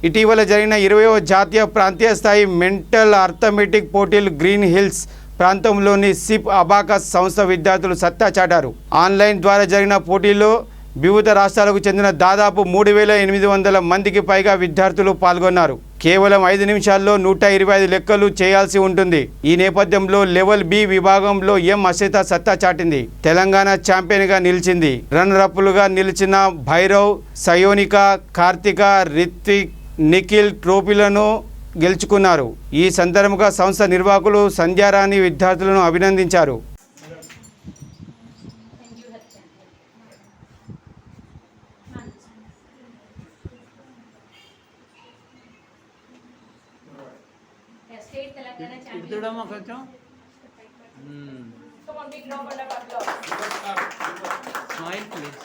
ఇటీవల జరిగిన 20వ జాతీయ ప్రాంతీయ స్థాయి మెంటల్ అర్థమెటిక్ పోటీలు గ్రీన్ హిల్స్ ప్రాంతంలోని సిప్ అబాకస్ సంస్థ విద్యార్థులు సత్తా చాటారు. ఆన్లైన్ ద్వారా జరిగిన పోటీల్లో వివిధ రాష్ట్రాలకు చెందిన దాదాపు 3800 మందికి పైగా విద్యార్థులు పాల్గొన్నారు. కేవలం 5 నిమిషాల్లో 125 లెక్కలు చేయాల్సి ఉంటుంది. ఈ నేపథ్యంలో లెవెల్ బి విభాగంలో ఎం అశ్రిత సత్తా చాటింది. తెలంగాణ ఛాంపియన్గా నిలిచింది. రన్నరప్లుగా నిలిచిన భైరవ్, సయోనిక, కార్తిక, రిత్విక్, నిఖిల్ ట్రోఫీలను గెలుచుకున్నారు. ఈ సందర్భంగా సంస్థ నిర్వాహకులు సంధ్యారాణి విద్యార్థులను అభినందించారు. Smile, please.